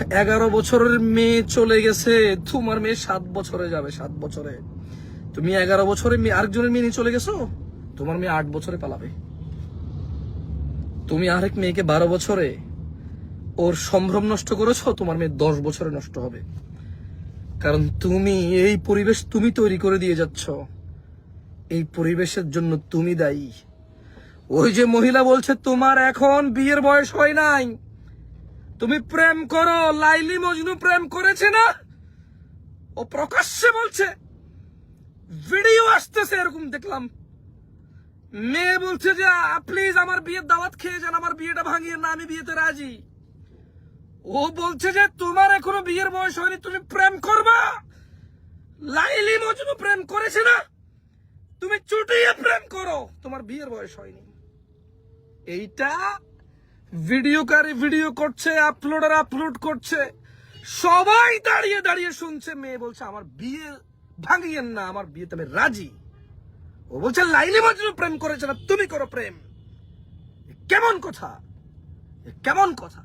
11 বছরের মেয়ে চলে গেছে, তোমার মেয়ে 7 বছরে যাবে। 7 বছরে তুমি 11 বছরে আরেকজনের মেয়ে নিয়ে চলে গেছো, তোমার মেয়ে 8 বছরে পালাবে। তুমি আরেক মেয়েকে 12 বছরে ওর সম্ভ্রম নষ্ট করেছো, তোমার মেয়ে 10 বছরে নষ্ট হবে। কারণ তুমি এই পরিবেশ তুমি তৈরি করে দিয়ে যাচ্ছ, এই পরিবেশের জন্য তুমি দায়ী। ওই যে মহিলা বলছে তোমার এখন বিয়ের বয়স হয় নাই, তুমি প্রেম করো, লাইলি মজনু প্রেম করেছে না, ও প্রকাশ্যে বলছে, ভিডিও আসতেছে এরকম দেখলাম। মেয়ে বলছে যে প্লিজ আমার বিয়ের দাওয়াত খেয়ে যান, আমার বিয়েটা ভাঙিয়ে না, আমি বিয়েতে রাজি। ও বলছে যে তোমার এখনো বিয়ের বয়স হয়নি, তুমি প্রেম করবা। লাইলি মজনু প্রেম করেছে না, তুমি চুটিয়ে প্রেম করো, তোমার বিয়ের বয়স হয়নি। এইটা ভিডিওকারী ভিডিও করছে, আপলোডার আপলোড করছে, সবাই দাঁড়িয়ে দাঁড়িয়ে শুনছে। মেয়ে বলছে আমার বিয়ে ভাঙিয়েন না, আমার বিয়েতে আমি রাজি। ও বলছে লাইলি মজনু প্রেম করেছে না, তুমি করো প্রেম। কেমন কথা, কেমন কথা!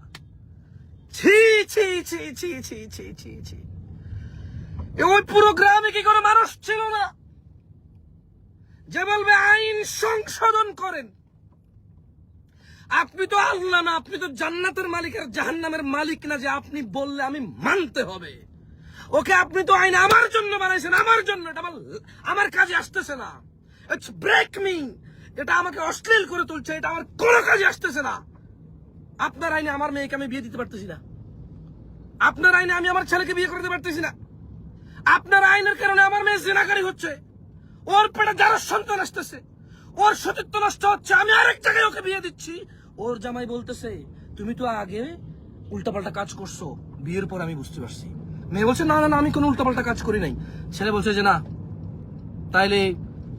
ছি ছি ছি ছি ছি ছি ছি ছি। ওই পুরো গ্রামে কি কোনো মানুষ ছিল না যে বলবে আইন সংশোধন করেন? আপনি তো আল্লাহ না, আপনি তো জান্নাতের মালিক আর জাহান্নামের মালিক না যে আপনি বললে আমি মানতে হবে। ওকে, আপনি তো আইন আমার জন্য বানাইছেন, আমার জন্য। এটা আমার কাজে আসতেছে না। ইটস ব্রেক মি, এটা আমাকে অশ্লীল করে তুলছে, এটা আমার কোনো কাজে আসতেছে না। আপনার আইনে আমার মেয়েকে আমি বিয়ে দিতে পারতেছি না, আপনার আইনে আমি আমার ছেলেকে বিয়ে করতে পারতেছি না, আপনার আইনের কারণে আমার মেয়ে জিনাকারী হচ্ছে, ওর পেটে যারা সন্তান আসতেছে, ওর সতীত্ব নষ্ট হচ্ছে, আমি আরেক জায়গায় ওকে বিয়ে দিচ্ছি। ওর জামাই বলতেছে তুমি তো আগে উল্টাপাল্টা কাজ করছো, বিয়ের পর আমি বুঝতে পারছি। মেয়ে বলছে না না না, আমি কোনো উল্টাপাল্টা কাজ করি নাই। ছেলে বলছে যে না, তাইলে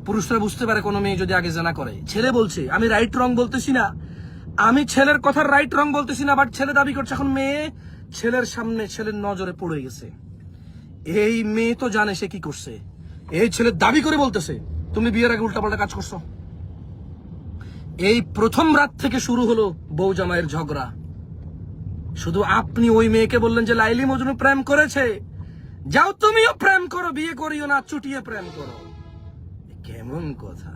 পুরুষরা বুঝতে পারে কোনো মেয়ে যদি আগে জানা করে। ছেলে বলছে আমি রাইট রং বলতেছি না, আমি ছেলের কথার রাইট রং বলতেছি না, বাট ছেলে দাবি করছে এখন মেয়ে ছেলের সামনে ছেলের নজরে পড়ে গেছে। এই মেয়ে তো জানে সে কি করছে, এই ছেলে দাবি করে বলতেছে তুমি বিয়ের আগে উল্টাপাল্টা কাজ করছো। এই প্রথম রাত থেকে শুরু হলো বউ জামাইয়ের ঝগড়া। শুধু আপনি ওই মেয়েকে বললেন যে লাইলি মজনু প্রেম করেছে, যাও তুমিও প্রেম করো, বিয়ে করিও না, চুটিয়ে প্রেম করো। কেমন কথা!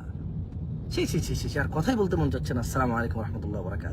ছি ছি ছি ছি, আর কথাই বলতে মন যাচ্ছে না। আসসালামু আলাইকুম ওয়া রাহমাতুল্লাহি ওয়া বারাকাতুহু।